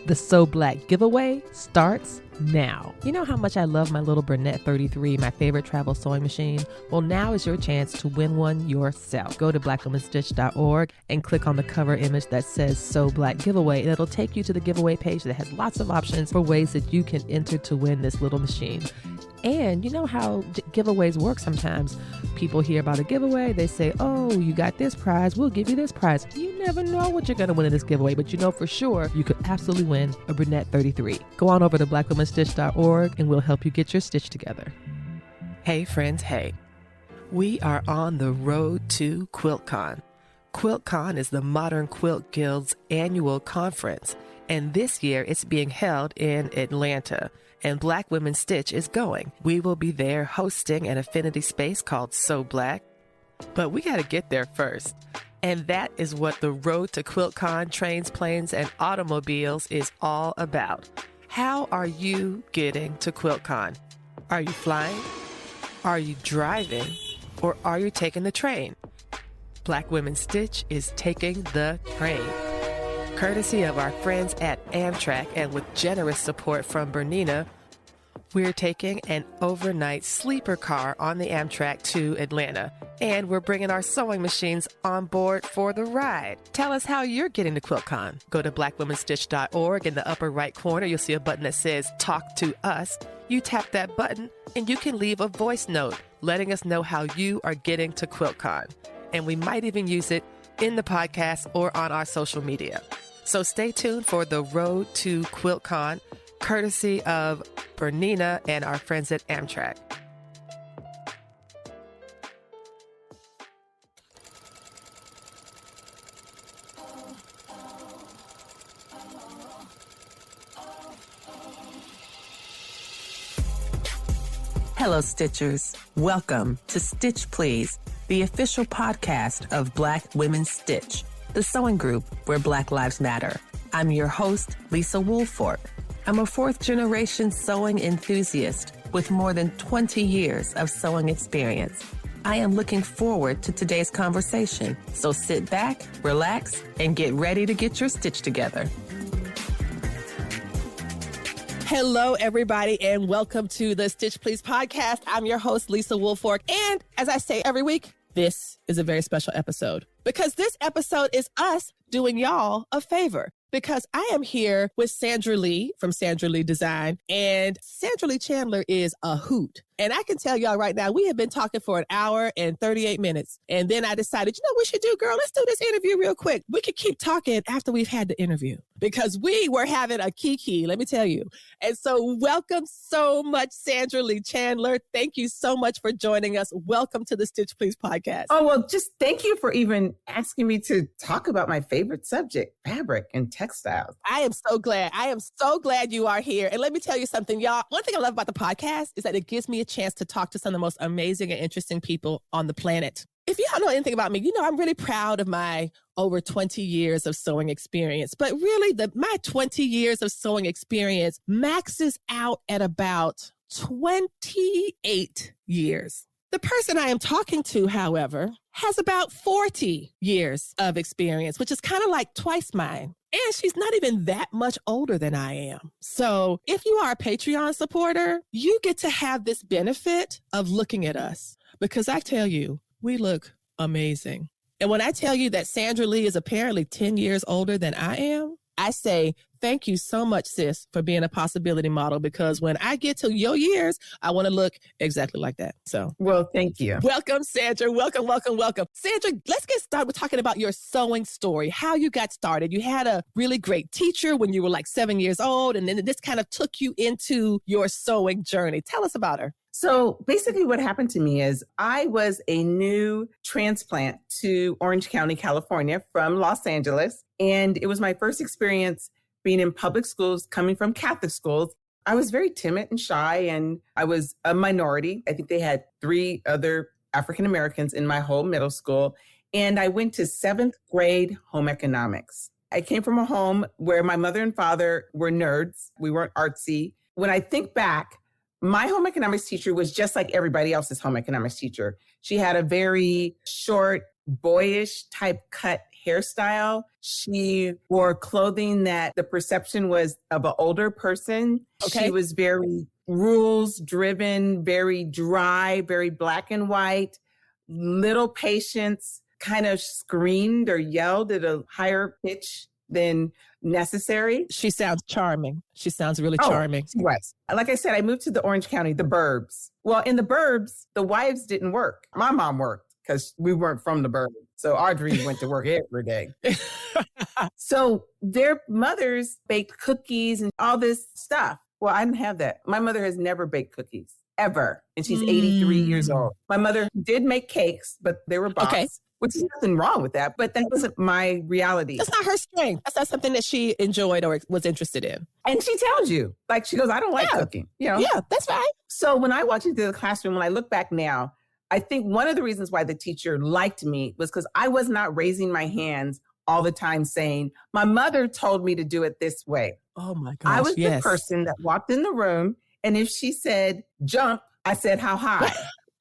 The So Black giveaway starts now. You know how much I love my little Burnett 33, my favorite travel sewing machine? Well, now is your chance to win one yourself. Go to blackwomanstitch.org and click on the cover image that says So Black giveaway, and it'll take you to the giveaway page that has lots of options for ways that you can enter to win this little machine. And you know how giveaways work sometimes. People hear about a giveaway, they say, oh, you got this prize, we'll give you this prize. You never know what you're going to win in this giveaway, but you know for sure you could absolutely win a Burnett 33. Go on over to blackwomanstitch.org and we'll help you get your stitch together. Hey friends, hey. We are on the road to QuiltCon. QuiltCon is the Modern Quilt Guild's annual conference, and this year it's being held in Atlanta. And Black Women Stitch is going. We will be there hosting an affinity space called So Black. But we got to get there first. And that is what the road to QuiltCon trains, planes, and automobiles is all about. How are you getting to QuiltCon? Are you flying? Are you driving? Or are you taking the train? Black Women Stitch is taking the train. Courtesy of our friends at Amtrak and with generous support from Bernina, we're taking an overnight sleeper car on the Amtrak to Atlanta. And we're bringing our sewing machines on board for the ride. Tell us how you're getting to QuiltCon. Go to blackwomanstitch.org. In the upper right corner, you'll see a button that says Talk to Us. You tap that button and you can leave a voice note letting us know how you are getting to QuiltCon. And we might even use it in the podcast or on our social media. So stay tuned for the road to QuiltCon, courtesy of Bernina and our friends at Amtrak. Hello, Stitchers. Welcome to Stitch Please, the official podcast of Black Women Stitch, the sewing group where Black Lives Matter. I'm your host, Lisa Woolfork. I'm a fourth-generation sewing enthusiast with more than 20 years of sewing experience. I am looking forward to today's conversation, so sit back, relax, and get ready to get your stitch together. Hello, everybody, and welcome to the Stitch Please podcast. I'm your host, Lisa Woolfork, and as I say every week, this is a very special episode because this episode is us doing y'all a favor. Because I am here with Sandra Lee from Sandra Lee Design, and Sandra Lee Chandler is a hoot. And I can tell y'all right now, we have been talking for an hour and 38 minutes. And then I decided, you know what we should do, girl? Let's do this interview real quick. We could keep talking after we've had the interview because we were having a kiki, let me tell you. And so welcome so much, Sandra Lee Chandler. Thank you so much for joining us. Welcome to the Stitch Please podcast. Oh, well, just thank you for even asking me to talk about my favorite subject, fabric and textiles. I am so glad. I am so glad you are here. And let me tell you something, y'all. One thing I love about the podcast is that it gives me a chance to talk to some of the most amazing and interesting people on the planet. If y'all know anything about me, you know I'm really proud of my over 20 years of sewing experience. But really, my 20 years of sewing experience maxes out at about 28 years. The person I am talking to, however, has about 40 years of experience, which is kind of like twice mine. And she's not even that much older than I am. So if you are a Patreon supporter, you get to have this benefit of looking at us because I tell you, we look amazing. And when I tell you that Sandra Lee is apparently 10 years older than I am, I say, thank you so much, sis, for being a possibility model, because when I get to your years, I want to look exactly like that. So, well, thank you. Welcome, Sandra. Welcome, welcome, welcome. Sandra, let's get started with talking about your sewing story, how you got started. You had a really great teacher when you were like 7 years old, and then this kind of took you into your sewing journey. Tell us about her. So basically what happened to me is I was a new transplant to Orange County, California from Los Angeles. And it was my first experience being in public schools, coming from Catholic schools. I was very timid and shy, and I was a minority. I think they had 3 other African Americans in my whole middle school. And I went to 7th grade home economics. I came from a home where my mother and father were nerds. We weren't artsy. When I think back, my home economics teacher was just like everybody else's home economics teacher. She had a very short, boyish type cut hairstyle. She wore clothing that the perception was of an older person. Okay. She was very rules driven, very dry, very black and white, little patience, kind of screamed or yelled at a higher pitch than necessary. She sounds charming. She sounds really charming. She was. Like I said, I moved to the Orange County, the burbs. Well, in the burbs, the wives didn't work. My mom worked because we weren't from the burbs. So Audrey went to work every day. So their mothers baked cookies and all this stuff. Well, I didn't have that. My mother has never baked cookies, ever. And she's 83 years old. My mother did make cakes, but they were boxed. Okay. Which is nothing wrong with that, but that wasn't my reality. That's not her strength. That's not something that she enjoyed or was interested in. And she tells you, like, she goes, I don't like cooking. You know? Yeah, that's right. So when I walked into the classroom, when I look back now, I think one of the reasons why the teacher liked me was because I was not raising my hands all the time saying, my mother told me to do it this way. Oh my gosh, I was the person that walked in the room, and if she said jump, I said how high.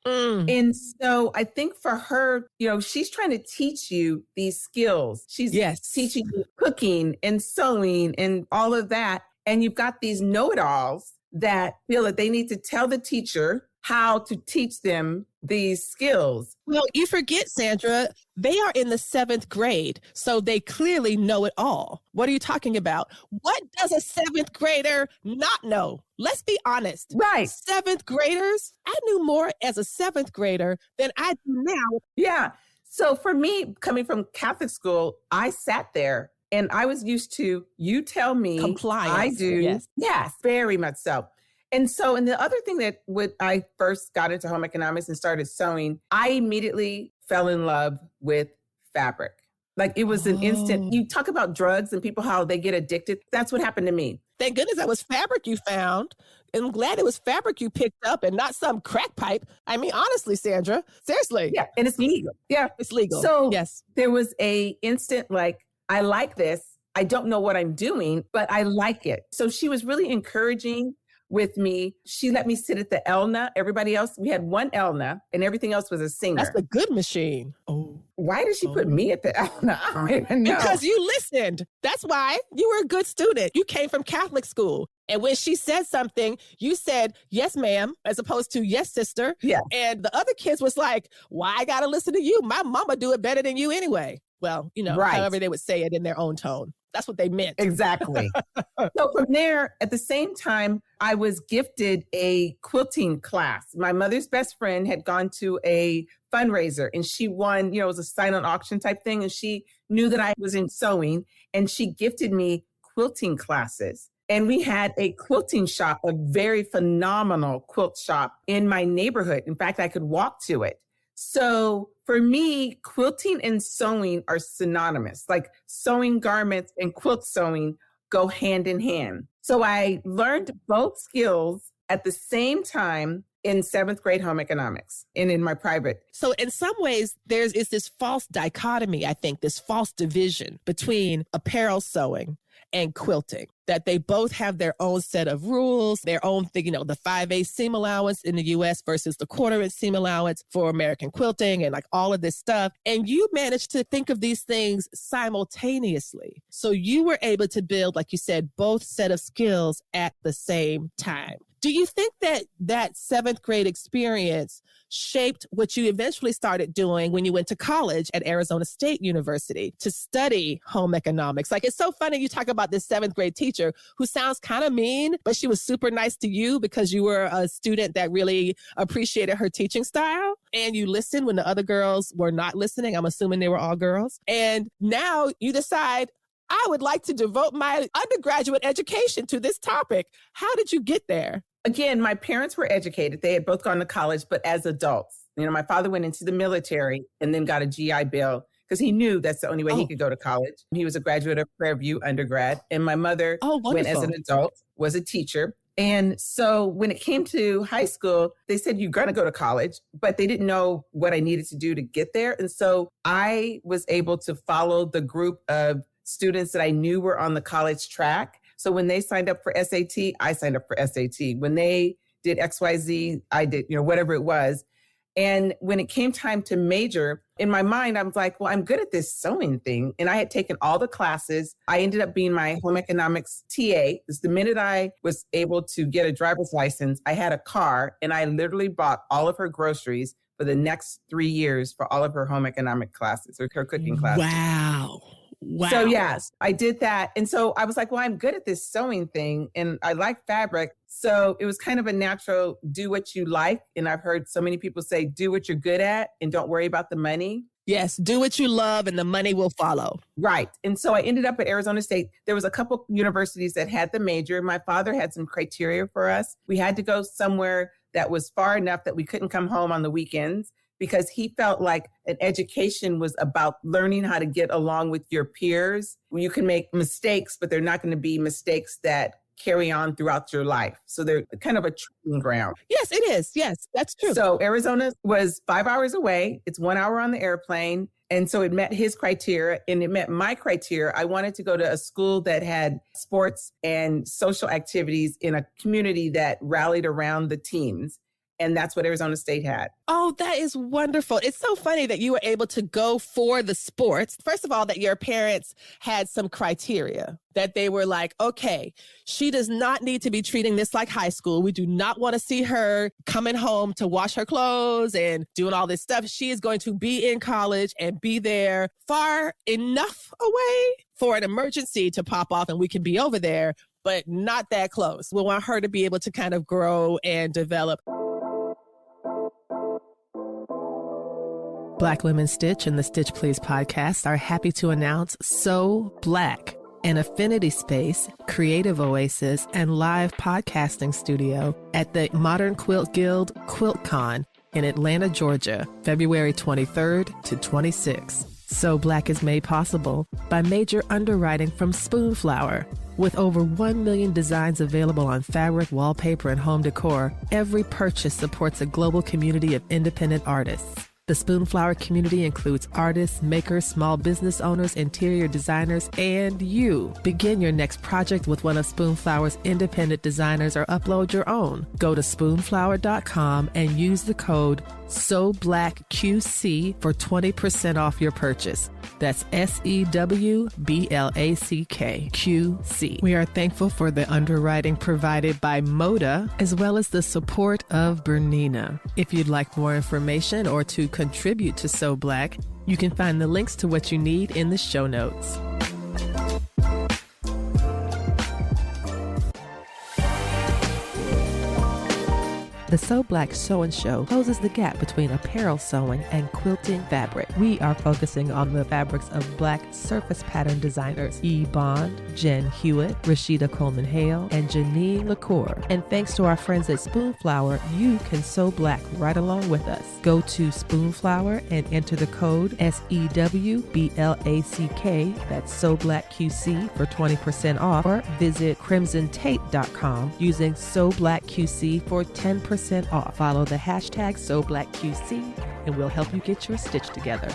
And so I think for her, you know, she's trying to teach you these skills. She's teaching you cooking and sewing and all of that. And you've got these know-it-alls that feel that they need to tell the teacher how to teach them these skills. Well, you forget, Sandra, they are in the 7th grade, so they clearly know it all. What are you talking about? What does a 7th grader not know? Let's be honest. Right. 7th graders, I knew more as a 7th grader than I do now. Yeah. So for me, coming from Catholic school, I sat there and I was used to, you tell me. Compliance. I do. Yes, very much so. And so, and the other thing that when I first got into home economics and started sewing, I immediately fell in love with fabric. Like it was an instant, you talk about drugs and people, how they get addicted. That's what happened to me. Thank goodness that was fabric you found. And I'm glad it was fabric you picked up and not some crack pipe. I mean, honestly, Sandra, seriously. Yeah, and it's legal. Yeah. It's legal. So there was a instant like, I like this. I don't know what I'm doing, but I like it. So she was really encouraging with me. She let me sit at the Elna. Everybody else, we had one Elna and everything else was a singer. That's a good machine. Oh. Why did she put me at the Elna? I don't even know. Because you listened. That's why. You were a good student. You came from Catholic school. And when she said something, you said, yes, ma'am, as opposed to yes, sister. Yeah. And the other kids was like, why I got to listen to you? My mama do it better than you anyway. Well, you know, however they would say it in their own tone. That's what they meant. Exactly. So from there, at the same time, I was gifted a quilting class. My mother's best friend had gone to a fundraiser and she won, you know, it was a silent auction type thing. And she knew that I was in sewing and she gifted me quilting classes. And we had a quilting shop, a very phenomenal quilt shop in my neighborhood. In fact, I could walk to it. So for me, quilting and sewing are synonymous. Like sewing garments and quilt sewing go hand in hand. So I learned both skills at the same time in 7th grade home economics and in my private. So in some ways, is this false dichotomy, I think, this false division between apparel sewing and quilting, that they both have their own set of rules, their own thing, you know, the 5/8 seam allowance in the US versus the 1/4 seam allowance for American quilting and like all of this stuff. And you managed to think of these things simultaneously. So you were able to build, like you said, both set of skills at the same time. Do you think that 7th grade experience shaped what you eventually started doing when you went to college at Arizona State University to study home economics? Like, it's so funny you talk about this 7th grade teacher who sounds kind of mean, but she was super nice to you because you were a student that really appreciated her teaching style. And you listened when the other girls were not listening. I'm assuming they were all girls. And now you decide, I would like to devote my undergraduate education to this topic. How did you get there? Again, my parents were educated. They had both gone to college, but as adults. You know, my father went into the military and then got a GI Bill because he knew that's the only way he could go to college. He was a graduate of Prairie View undergrad. And my mother went as an adult, was a teacher. And so when it came to high school, they said, you're going to go to college, but they didn't know what I needed to do to get there. And so I was able to follow the group of students that I knew were on the college track. So when they signed up for SAT, I signed up for SAT. When they did XYZ, I did, you know, whatever it was. And when it came time to major, in my mind, I was like, well, I'm good at this sewing thing. And I had taken all the classes. I ended up being my home economics TA. Because the minute I was able to get a driver's license, I had a car and I literally bought all of her groceries for the next 3 years for all of her home economic classes or her cooking classes. Wow. So yes, I did that. And so I was like, well, I'm good at this sewing thing and I like fabric. So it was kind of a natural do what you like. And I've heard so many people say, do what you're good at and don't worry about the money. Yes, do what you love and the money will follow. Right. And so I ended up at Arizona State. There was a couple universities that had the major. My father had some criteria for us. We had to go somewhere that was far enough that we couldn't come home on the weekends, because he felt like an education was about learning how to get along with your peers. You can make mistakes, but they're not going to be mistakes that carry on throughout your life. So they're kind of a training ground. Yes, it is. Yes, that's true. So Arizona was 5 hours away. It's 1 hour on the airplane. And so it met his criteria and it met my criteria. I wanted to go to a school that had sports and social activities in a community that rallied around the teams. And that's what Arizona State had. Oh, that is wonderful. It's so funny that you were able to go for the sports. First of all, that your parents had some criteria, that they were like, okay, she does not need to be treating this like high school. We do not want to see her coming home to wash her clothes and doing all this stuff. She is going to be in college and be there far enough away for an emergency to pop off and we can be over there, but not that close. We want her to be able to kind of grow and develop. Black Women Stitch and the Stitch Please podcast are happy to announce So Black, an affinity space, creative oasis, and live podcasting studio at the Modern Quilt Guild QuiltCon in Atlanta, Georgia, February 23rd to 26th. So Black is made possible by major underwriting from Spoonflower. With over 1 million designs available on fabric, wallpaper, and home decor, every purchase supports a global community of independent artists. The Spoonflower community includes artists, makers, small business owners, interior designers, and you. Begin your next project with one of Spoonflower's independent designers or upload your own. Go to spoonflower.com and use the code SOBLACKQC for 20% off your purchase. That's SEWBLACKQC. We are thankful for the underwriting provided by Moda, as well as the support of Bernina. If you'd like more information or to contribute to So Black, you can find the links to what you need in the show notes. The So Black Sew and Show closes the gap between apparel sewing and quilting fabric. We are focusing on the fabrics of Black surface pattern designers E. Bond, Jen Hewitt, Rashida Coleman Hale, and Janine LaCour. And thanks to our friends at Spoonflower, you can sew Black right along with us. Go to Spoonflower and enter the code SEWBLACK, that's So Black QC, for 20% off, or visit crimsontape.com using So Black QC for 10% off. Follow the hashtag SoBlackQC and we'll help you get your stitch together.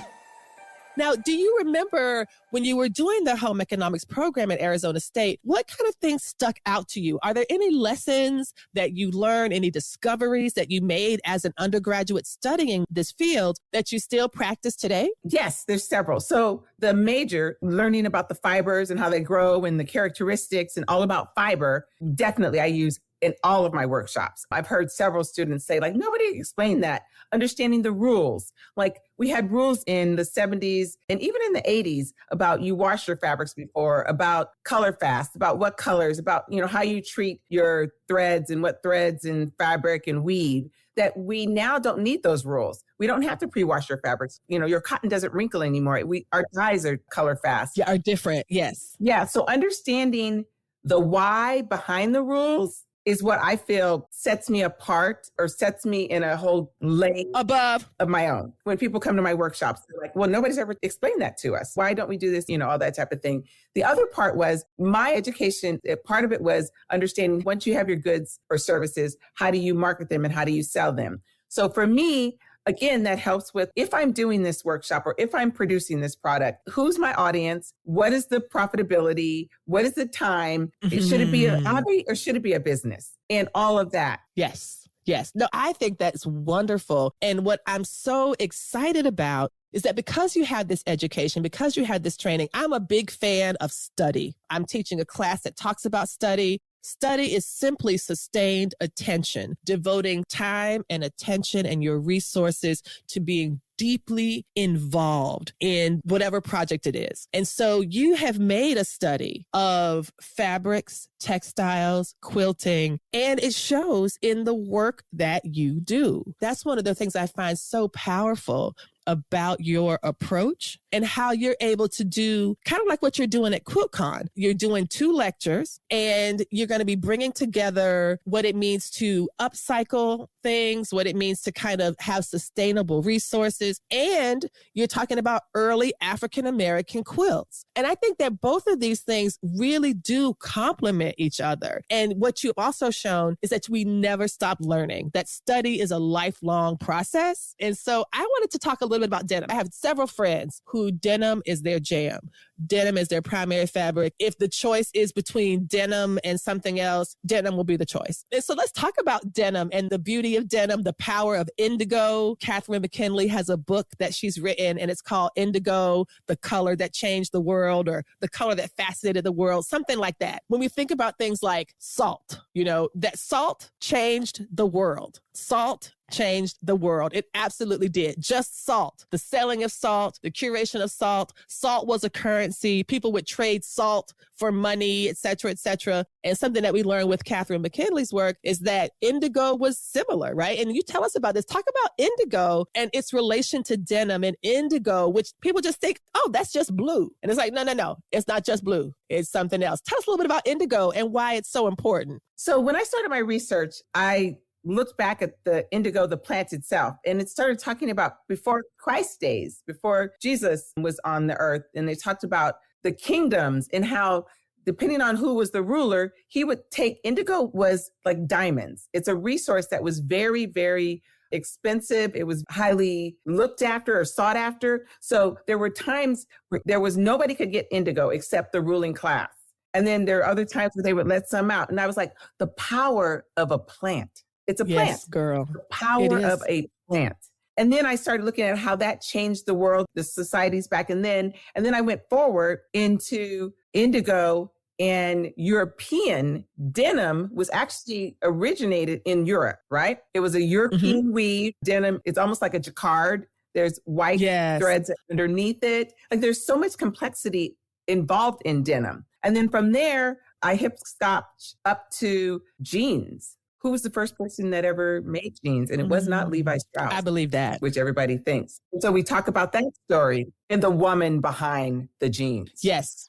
Now, do you remember when you were doing the home economics program at Arizona State, what kind of things stuck out to you? Are there any lessons that you learned, any discoveries that you made as an undergraduate studying this field that you still practice today? Yes, there's several. So the major, learning about the fibers and how they grow and the characteristics and all about fiber, definitely I use in all of my workshops. I've heard several students say, like, nobody explained that. Understanding the rules. Like, we had rules in the 70s and even in the 80s about you wash your fabrics before, about color fast, about what colors, about, how you treat your threads and what threads and fabric and weave, that we now don't need those rules. We don't have to pre-wash your fabrics. Your cotton doesn't wrinkle anymore. Our dyes are color fast. Yeah, are different. Yes. Yeah. So understanding the why behind the rules is what I feel sets me apart or sets me in a whole lane above of my own. When people come to my workshops, they're like, well, nobody's ever explained that to us. Why don't we do this? All that type of thing. The other part was my education. Part of it was understanding once you have your goods or services, how do you market them and how do you sell them? So for me, again, that helps with if I'm doing this workshop or if I'm producing this product, who's my audience? What is the profitability? What is the time? Should it be a hobby or should it be a business? And all of that. Yes. Yes. No, I think that's wonderful. And what I'm so excited about is that because you have this education, because you had this training, I'm a big fan of study. I'm teaching a class that talks about study. Study is simply sustained attention, devoting time and attention and your resources to being deeply involved in whatever project it is. And so you have made a study of fabrics, textiles, quilting, and it shows in the work that you do. That's one of the things I find so powerful about your approach and how you're able to do kind of like what you're doing at QuiltCon. You're doing 2 lectures and you're going to be bringing together what it means to upcycle things, what it means to kind of have sustainable resources. And you're talking about early African-American quilts. And I think that both of these things really do complement each other. And what you've also shown is that we never stop learning, that study is a lifelong process. And so I wanted to talk a little bit about denim. I have several friends who denim is their jam. Denim is their primary fabric. If the choice is between denim and something else, denim will be the choice. And so let's talk about denim and the beauty of denim, the power of indigo. Catherine McKinley has a book that she's written and it's called Indigo, the color that changed the world, or the color that fascinated the world, something like that. When we think about things like salt, that salt changed the world. Salt changed the world. It absolutely did. Just salt, the selling of salt, the curation of salt. Salt was a currency. People would trade salt for money, et cetera, et cetera. And something that we learned with Catherine McKinley's work is that indigo was similar, right? And you tell us about this. Talk about indigo and its relation to denim and indigo, which people just think, oh, that's just blue. And it's like, no, it's not just blue. It's something else. Tell us a little bit about indigo and why it's so important. So when I started my research, I looked back at the indigo, the plant itself, and it started talking about before Christ's days, before Jesus was on the earth. And they talked about the kingdoms and how, depending on who was the ruler, he would take indigo was like diamonds. It's a resource that was very, very expensive. It was highly looked after or sought after. So there were times where nobody could get indigo except the ruling class. And then there are other times where they would let some out. And I was like, the power of a plant. It's a plant. Yes, girl. The power of a plant. And then I started looking at how that changed the world, the societies back then. And then I went forward into indigo, and European denim was actually originated in Europe, right? It was a European weave denim. It's almost like a jacquard. There's white threads underneath it. Like there's so much complexity involved in denim. And then from there, I hip-stopped up to jeans. Who was the first person that ever made jeans? And it was not Levi Strauss. I believe that. Which everybody thinks. And so we talk about that story and the woman behind the jeans. Yes.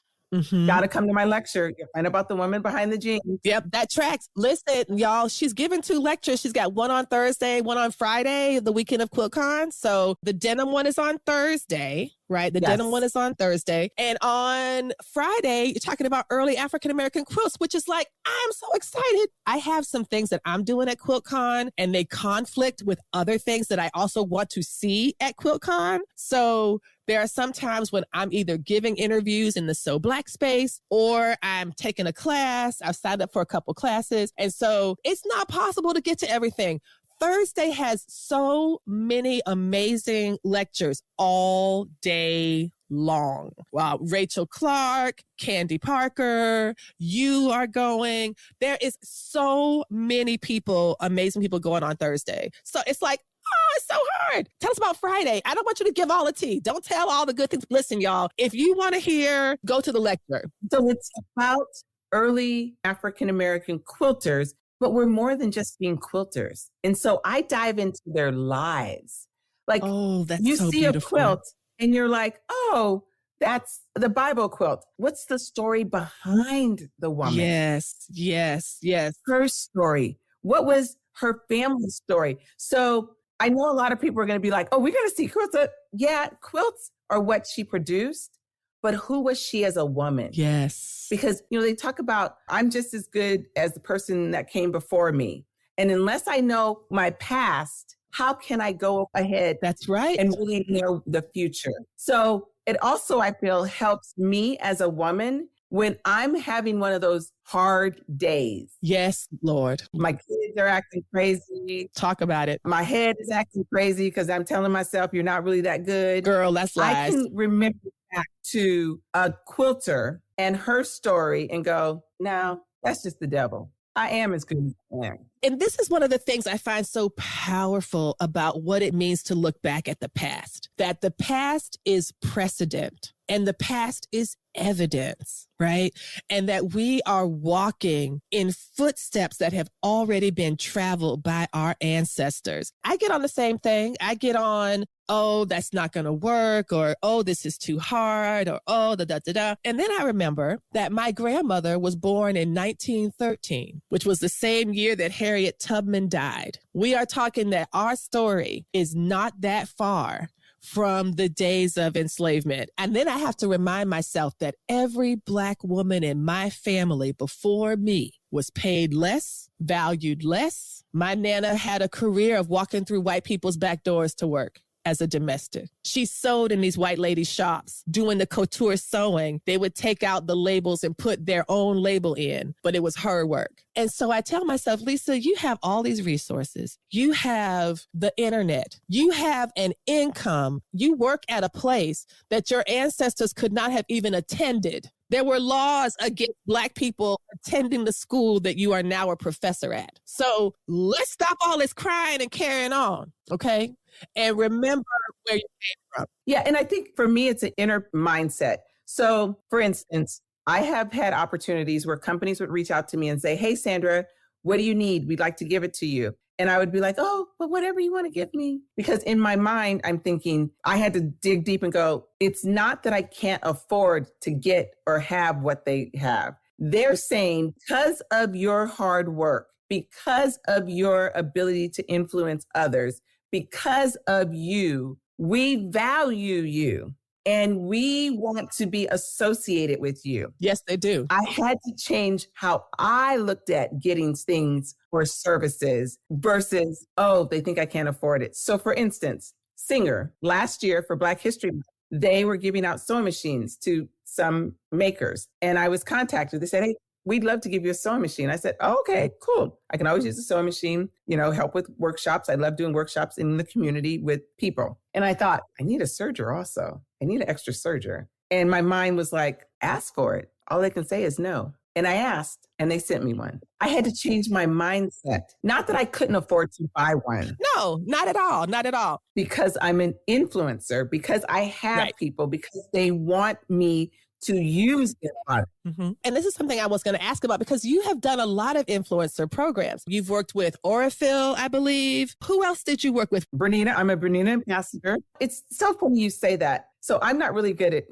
Got to come to my lecture. You'll find about the woman behind the jeans. Yep, that tracks. Listen, y'all, she's giving 2 lectures. She's got one on Thursday, one on Friday, the weekend of QuiltCon. So the denim one is on Thursday, right? The denim one is on Thursday. And on Friday, you're talking about early African-American quilts, which is like, I'm so excited. I have some things that I'm doing at QuiltCon and they conflict with other things that I also want to see at QuiltCon. So there are some times when I'm either giving interviews in the So Black space or I'm taking a class. I've signed up for a couple classes. And so it's not possible to get to everything. Thursday has so many amazing lectures all day long. Wow. Rachel Clark, Candy Parker, you are going. There is so many people, amazing people going on Thursday. So it's like, oh, it's so hard. Tell us about Friday. I don't want you to give all the tea. Don't tell all the good things. Listen, y'all, if you want to hear, go to the lecture. So it's about early African-American quilters, but we're more than just being quilters. And so I dive into their lives. Like, oh, that's you so see beautiful. A quilt and you're like, oh, that's the Bible quilt. What's the story behind the woman? Yes, yes, yes. Her story. What was her family story? So I know a lot of people are going to be like, oh, we're going to see quilts. Yeah, quilts are what she produced, but who was she as a woman? Yes. Because, they talk about, I'm just as good as the person that came before me. And unless I know my past, how can I go ahead? That's right. And really know the future? So it also, I feel, helps me as a woman when I'm having one of those hard days. Yes, Lord. My kids are acting crazy. Talk about it. My head is acting crazy because I'm telling myself you're not really that good. Girl, that's lies. I can remember back to a quilter and her story and go, no, that's just the devil. I am as good as I am. And this is one of the things I find so powerful about what it means to look back at the past, that the past is precedent and the past is evidence, right? And that we are walking in footsteps that have already been traveled by our ancestors. I get on the same thing. I get on, oh, that's not going to work, or, oh, this is too hard, or, oh, da-da-da-da. And then I remember that my grandmother was born in 1913, which was the same year that Harriet Tubman died. We are talking that our story is not that far from the days of enslavement. And then I have to remind myself that every Black woman in my family before me was paid less, valued less. My Nana had a career of walking through white people's back doors to work as a domestic. She sewed in these white ladies' shops, doing the couture sewing. They would take out the labels and put their own label in, but it was her work. And so I tell myself, Lisa, you have all these resources. You have the internet. You have an income. You work at a place that your ancestors could not have even attended. There were laws against Black people attending the school that you are now a professor at. So let's stop all this crying and carrying on, okay? And remember where you came from. Yeah, and I think for me, it's an inner mindset. So for instance, I have had opportunities where companies would reach out to me and say, hey, Sandra, what do you need? We'd like to give it to you. And I would be like, oh, but whatever you want to give me. Because in my mind, I'm thinking I had to dig deep and go, it's not that I can't afford to get or have what they have. They're saying because of your hard work, because of your ability to influence others, because of you, we value you. And we want to be associated with you. Yes, they do. I had to change how I looked at getting things or services versus, oh, they think I can't afford it. So for instance, Singer, last year for Black History Month, they were giving out sewing machines to some makers. And I was contacted. They said, hey, we'd love to give you a sewing machine. I said, oh, okay, cool. I can always use a sewing machine, help with workshops. I love doing workshops in the community with people. And I thought, I need a serger also. I need an extra serger. And my mind was like, ask for it. All they can say is no. And I asked, and they sent me one. I had to change my mindset. Not that I couldn't afford to buy one. No, not at all. Not at all. Because I'm an influencer, because I have people, because they want me to use their product. Mm-hmm. And this is something I was going to ask about because you have done a lot of influencer programs. You've worked with Orifil, I believe. Who else did you work with? Bernina. I'm a Bernina ambassador. It's so funny you say that. So I'm not really good at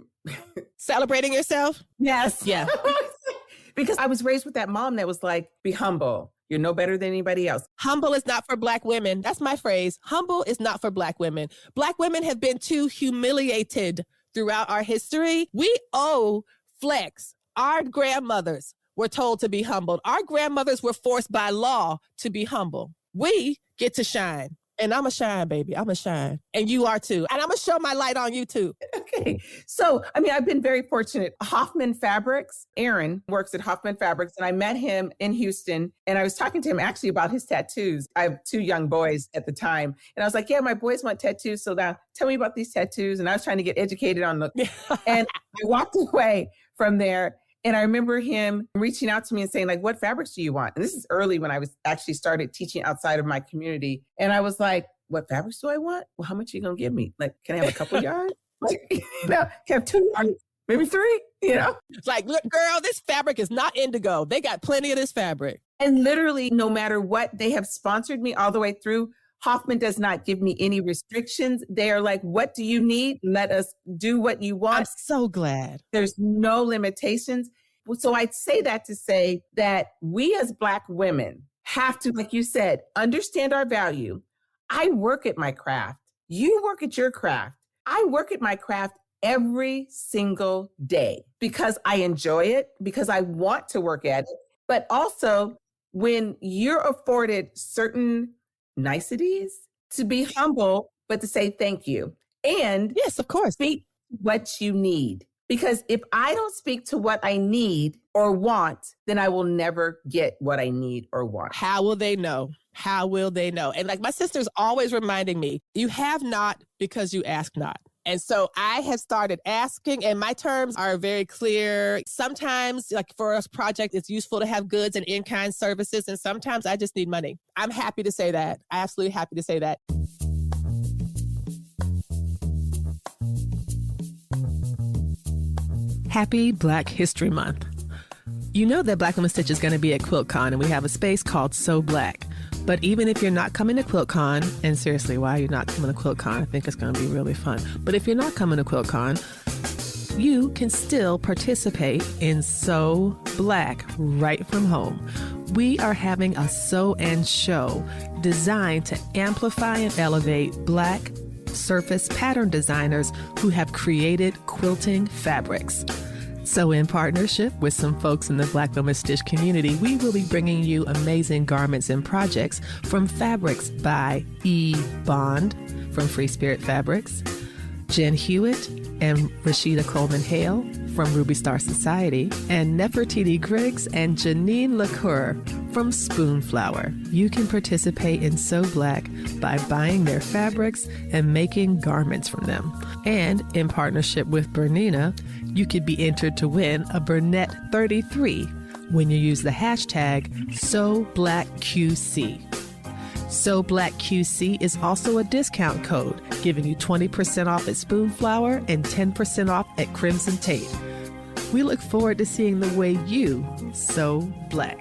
celebrating yourself. Yes. Yeah. Because I was raised with that mom that was like, be humble. You're no better than anybody else. Humble is not for Black women. That's my phrase. Humble is not for Black women. Black women have been too humiliated throughout our history. We owe flex. Our grandmothers were told to be humbled. Our grandmothers were forced by law to be humble. We get to shine. And I'm a shine, baby. I'm a shine. And you are too. And I'm going to show my light on you too. Okay. So, I've been very fortunate. Hoffman Fabrics, Aaron works at Hoffman Fabrics, and I met him in Houston. And I was talking to him actually about his tattoos. I have 2 young boys at the time. And I was like, yeah, my boys want tattoos. So now tell me about these tattoos. And I was trying to get educated on the, and I walked away from there. And I remember him reaching out to me and saying, like, what fabrics do you want? And this is early when I was actually started teaching outside of my community. And I was like, what fabrics do I want? Well, how much are you going to give me? Like, can I have a couple yards? Like, can I have 2 yards? Maybe 3, It's like, look, girl, this fabric is not indigo. They got plenty of this fabric. And literally, no matter what, they have sponsored me all the way through. Hoffman does not give me any restrictions. They are like, what do you need? Let us do what you want. I'm so glad. There's no limitations. So I'd say that to say that we as Black women have to, like you said, understand our value. I work at my craft. You work at your craft. I work at my craft every single day because I enjoy it, because I want to work at it. But also when you're afforded certain niceties, to be humble, but to say thank you. And yes, of course, speak what you need. Because if I don't speak to what I need or want, then I will never get what I need or want. How will they know? How will they know? And like my sister's always reminding me, you have not because you ask not. And so I have started asking, and my terms are very clear. Sometimes, like for a project, it's useful to have goods and in-kind services. And sometimes I just need money. I'm happy to say that. Absolutely happy to say that. Happy Black History Month. You know that Black Women Stitch is going to be at QuiltCon, and we have a space called So Black. But even if you're not coming to QuiltCon, and seriously, why are you not coming to QuiltCon? I think it's going to be really fun. But if you're not coming to QuiltCon, you can still participate in So Black right from home. We are having a sew and show designed to amplify and elevate Black surface pattern designers who have created quilting fabrics. So in partnership with some folks in the Black Women Stitch community, we will be bringing you amazing garments and projects from fabrics by E. Bond from Free Spirit Fabrics, Jen Hewitt and Rashida Coleman Hale from Ruby Star Society, and Nefertiti Griggs and Janine LaCour from Spoonflower. You can participate in So Black by buying their fabrics and making garments from them. And in partnership with Bernina, you could be entered to win a Burnett 33 when you use the hashtag SoBlackQC. So Black QC is also a discount code, giving you 20% off at Spoonflower and 10% off at Crimson Tate. We look forward to seeing the way you sew black.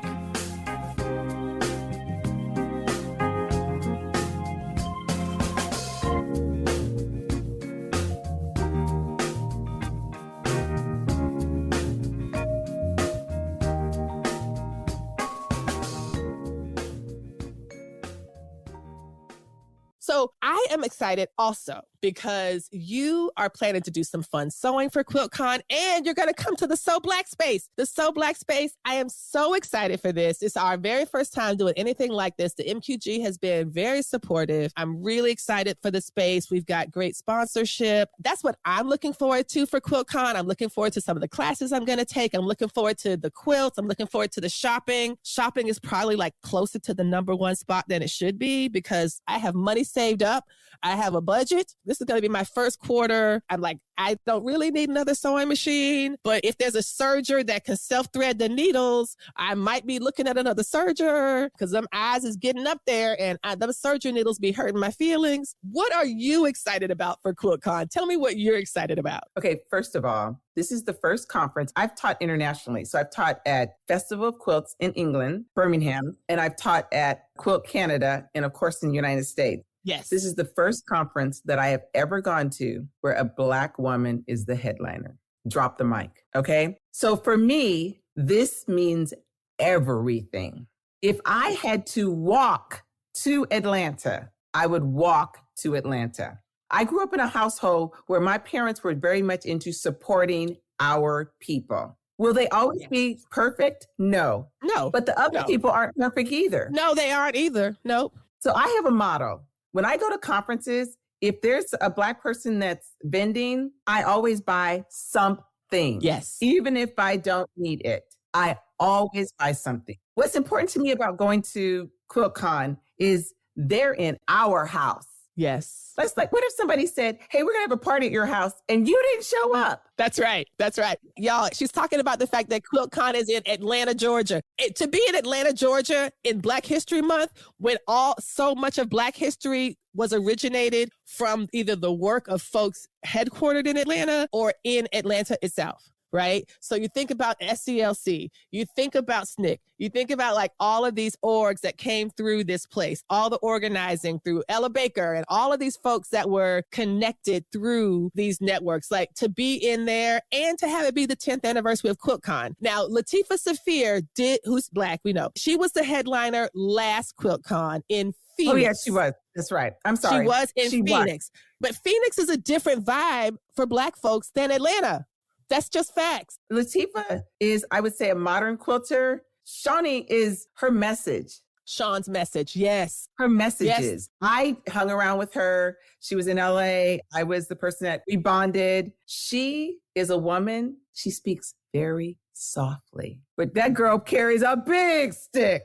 So I am excited also because you are planning to do some fun sewing for QuiltCon, and you're going to come to the So Black space. The So Black space, I am so excited for this. It's our very first time doing anything like this. The MQG has been very supportive. I'm really excited for the space. We've got great sponsorship. That's what I'm looking forward to for QuiltCon. I'm looking forward to some of the classes I'm going to take. I'm looking forward to the quilts. I'm looking forward to the shopping. Shopping is probably like closer to the number one spot than it should be because I have money saved up. I have a budget. This is going to be my first quarter. I'm like, I don't really need another sewing machine, but if there's a serger that can self-thread the needles, I might be looking at another serger because them eyes is getting up there and them serger needles be hurting my feelings. What are you excited about for QuiltCon? Tell me what you're excited about. Okay, first of all, this is the first conference. I've taught internationally. So I've taught at Festival of Quilts in England, Birmingham, and I've taught at Quilt Canada and, of course, in the United States. Yes. This is the first conference that I have ever gone to where a Black woman is the headliner. Drop the mic, okay? So for me, this means everything. If I had to walk to Atlanta, I would walk to Atlanta. I grew up in a household where my parents were very much into supporting our people. Will they always be perfect? No. No. But the other people aren't perfect either. No, they aren't either. Nope. So I have a motto. When I go to conferences, if there's a Black person that's vending, I always buy something. Yes. Even if I don't need it, I always buy something. What's important to me about going to QuiltCon is they're in our house. Yes. That's like, what if somebody said, hey, we're going to have a party at your house and you didn't show up? That's right. That's right. Y'all, she's talking about the fact that QuiltCon is in Atlanta, Georgia. To be in Atlanta, Georgia in Black History Month, when so much of Black history was originated from either the work of folks headquartered in Atlanta or in Atlanta itself. Right? So you think about SCLC, you think about SNCC, you think about like all of these orgs that came through this place, all the organizing through Ella Baker and all of these folks that were connected through these networks, like to be in there and to have it be the 10th anniversary of QuiltCon. Now, Latifah Saafir who's Black, we know. She was the headliner last QuiltCon in Phoenix. Oh, yeah, she was. That's right. I'm sorry. She was in Phoenix. But Phoenix is a different vibe for Black folks than Atlanta. That's just facts. Latifah is, I would say, a modern quilter. Shawnee is her message. Sean's message, yes. Her messages. Yes. I hung around with her. She was in LA. I was the person that we bonded. She is a woman, she speaks very softly. But that girl carries a big stick.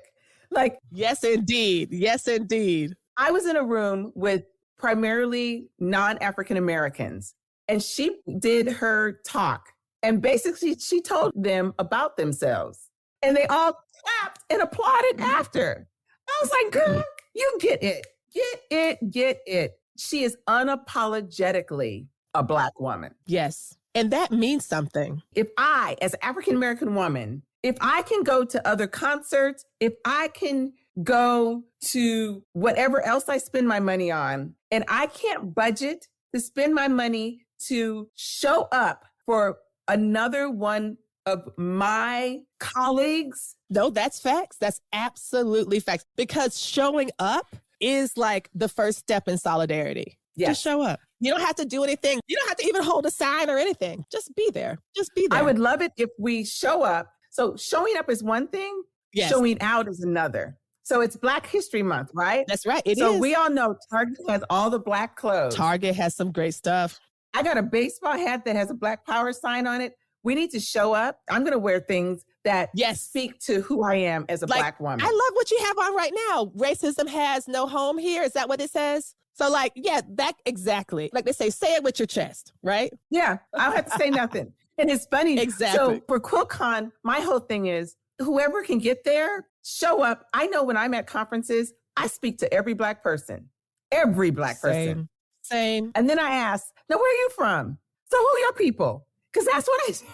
Like, yes, indeed. Yes, indeed. I was in a room with primarily non-African Americans, and she did her talk. And basically, she told them about themselves. And they all clapped and applauded after. I was like, girl, you get it. Get it, get it. She is unapologetically a Black woman. Yes. And that means something. If I, as an African-American woman, if I can go to other concerts, if I can go to whatever else I spend my money on, and I can't budget to spend my money to show up for another one of my colleagues. No, that's facts. That's absolutely facts. Because showing up is like the first step in solidarity. Yes. Just show up. You don't have to do anything. You don't have to even hold a sign or anything. Just be there. Just be there. I would love it if we show up. So showing up is one thing. Yes. Showing out is another. So it's Black History Month, right? That's right. It is. So we all know Target has all the Black clothes. Target has some great stuff. I got a baseball hat that has a Black Power sign on it. We need to show up. I'm going to wear things that speak to who I am as a Black woman. I love what you have on right now. Racism has no home here. Is that what it says? So like, yeah, that exactly. Like they say it with your chest, right? Yeah, I don't have to say nothing. And it's funny. Exactly. So for QuiltCon, my whole thing is whoever can get there, show up. I know when I'm at conferences, I speak to every Black person. Every Black person. Same. And then I ask, now where are you from? So who are your people? Because that's what I said.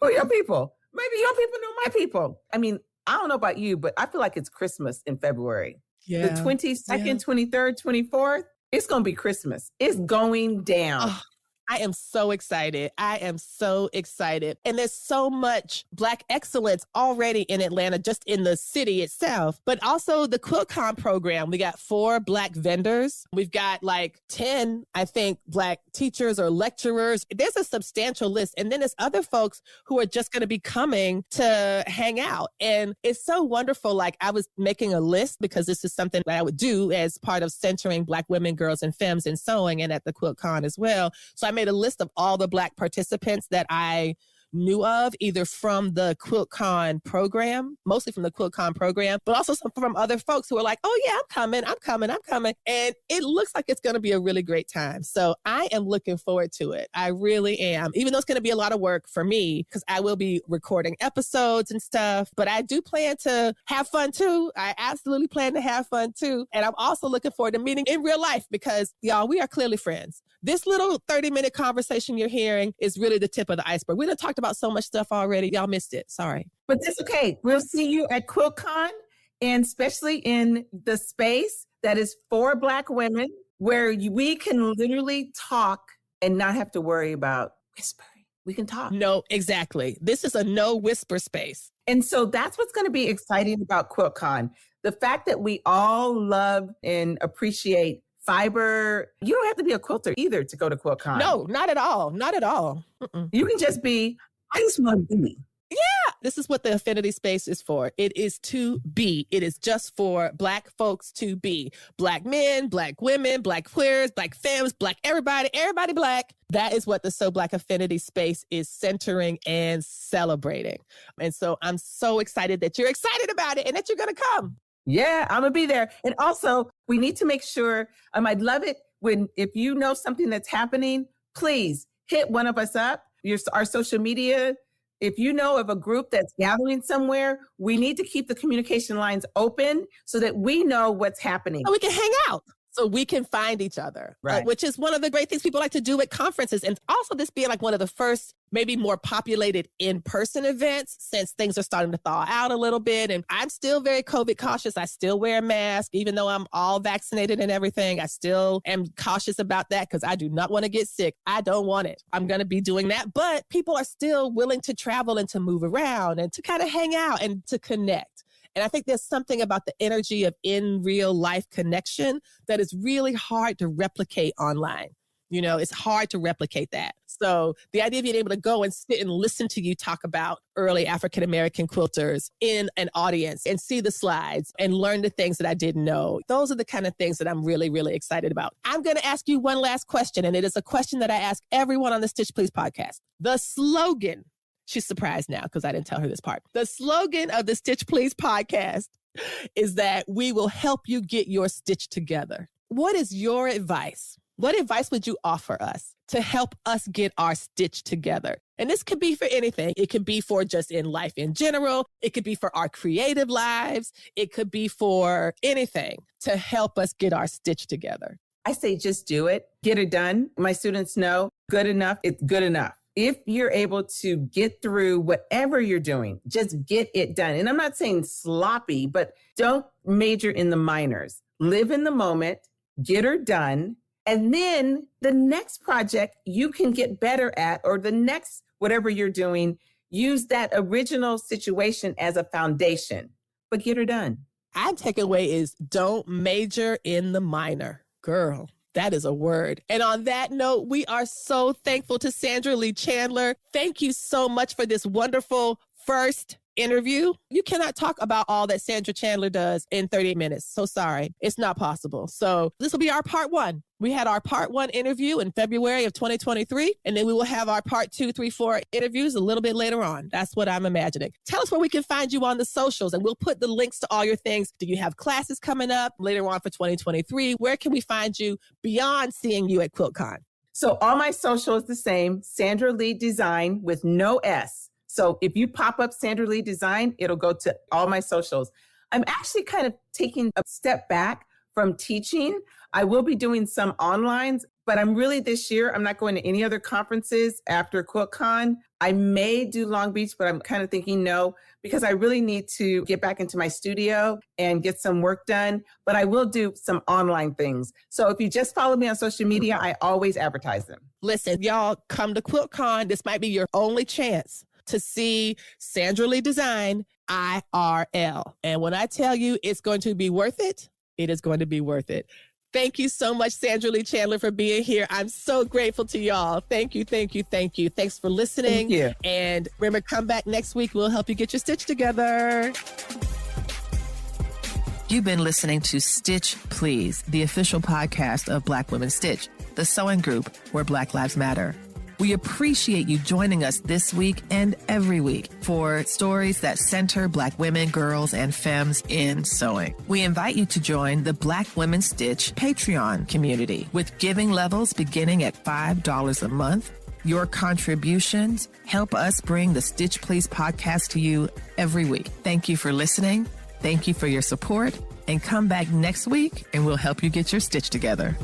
Who are your people? Maybe your people know my people. I mean, I don't know about you, but I feel like it's Christmas in February. Yeah. The 22nd, 23rd, 24th, it's going to be Christmas. It's going down. Oh, I am so excited. I am so excited. And there's so much Black excellence already in Atlanta, just in the city itself, but also the QuiltCon program. We got 4 Black vendors. We've got like 10, I think, Black teachers or lecturers. There's a substantial list. And then there's other folks who are just going to be coming to hang out. And it's so wonderful. Like I was making a list because this is something that I would do as part of centering Black women, girls, and femmes in sewing and at the QuiltCon as well. So I made a list of all the Black participants that I knew of, either from the QuiltCon program, mostly from the QuiltCon program, but also some from other folks who are like, oh yeah, I'm coming. And it looks like it's going to be a really great time. So I am looking forward to it. I really am, even though it's going to be a lot of work for me because I will be recording episodes and stuff, but I do plan to have fun too. I absolutely plan to have fun too. And I'm also looking forward to meeting in real life because y'all, we are clearly friends. This little 30-minute conversation you're hearing is really the tip of the iceberg. We done talked about so much stuff already. Y'all missed it. Sorry. But that's okay. We'll see you at QuiltCon, and especially in the space that is for Black women, where we can literally talk and not have to worry about whispering. We can talk. No, exactly. This is a no whisper space. And so that's what's going to be exciting about QuiltCon. The fact that we all love and appreciate fiber. You don't have to be a quilter either to go to QuiltCon. No, not at all. Not at all. You can just be, I just want to be. Yeah. This is what the affinity space is for. It is to be. It is just for Black folks to be. Black men, Black women, Black queers, Black femmes, Black everybody Black. That is what the So Black Affinity space is centering and celebrating. And so I'm so excited that you're excited about it and that you're going to come. Yeah, I'm going to be there. And also, we need to make sure, I'd love it if you know something that's happening, please hit one of us up, our social media. If you know of a group that's gathering somewhere, we need to keep the communication lines open so that we know what's happening. So we can hang out. So we can find each other, right? Which is one of the great things people like to do at conferences. And also this being like one of the first, maybe more populated in-person events since things are starting to thaw out a little bit. And I'm still very COVID cautious. I still wear a mask, even though I'm all vaccinated and everything. I still am cautious about that because I do not want to get sick. I don't want it. I'm going to be doing that. But people are still willing to travel and to move around and to kind of hang out and to connect. And I think there's something about the energy of in real life connection that is really hard to replicate online. You know, it's hard to replicate that. So the idea of being able to go and sit and listen to you talk about early African-American quilters in an audience and see the slides and learn the things that I didn't know. Those are the kind of things that I'm really, really excited about. I'm going to ask you one last question, and it is a question that I ask everyone on the Stitch Please podcast. The slogan, she's surprised now because I didn't tell her this part. The slogan of the Stitch Please podcast is that we will help you get your stitch together. What is your advice? What advice would you offer us to help us get our stitch together? And this could be for anything. It could be for just in life in general. It could be for our creative lives. It could be for anything to help us get our stitch together. I say just do it. Get it done. My students know good enough, it's good enough. If you're able to get through whatever you're doing, just get it done. And I'm not saying sloppy, but don't major in the minors. Live in the moment, get her done. And then the next project you can get better at, or the next, whatever you're doing, use that original situation as a foundation, but get her done. My takeaway is don't major in the minor. Girl, that is a word. And on that note, we are so thankful to Sandra Lee Chandler. Thank you so much for this wonderful first interview. You cannot talk about all that Sandra Chandler does in 30 minutes. So sorry, it's not possible. So this will be our part one. We had our part one interview in February of 2023, and then we will have our part 2, 3, 4 interviews a little bit later on. That's what I'm imagining. Tell us where we can find you on the socials, and we'll put the links to all your things. Do you have classes coming up later on for 2023? Where can we find you beyond seeing you at QuiltCon? So all my social is the same, Sandra Lee Design with no S. So if you pop up Sandra Lee Design, it'll go to all my socials. I'm actually kind of taking a step back from teaching. I will be doing some onlines, but I'm really this year, I'm not going to any other conferences after QuiltCon. I may do Long Beach, but I'm kind of thinking no, because I really need to get back into my studio and get some work done. But I will do some online things. So if you just follow me on social media, I always advertise them. Listen, y'all come to QuiltCon. This might be your only chance to see Sandra Lee Design IRL. And when I tell you it's going to be worth it, it is going to be worth it. Thank you so much, Sandra Lee Chandler, for being here. I'm so grateful to y'all. Thank you, thank you, thank you. Thanks for listening. Thank you. And remember, come back next week. We'll help you get your stitch together. You've been listening to Stitch Please, the official podcast of Black Women Stitch, the sewing group where Black Lives Matter. We appreciate you joining us this week and every week for stories that center Black women, girls, and femmes in sewing. We invite you to join the Black Women Stitch Patreon community with giving levels beginning at $5 a month. Your contributions help us bring the Stitch Please podcast to you every week. Thank you for listening. Thank you for your support. And come back next week and we'll help you get your stitch together.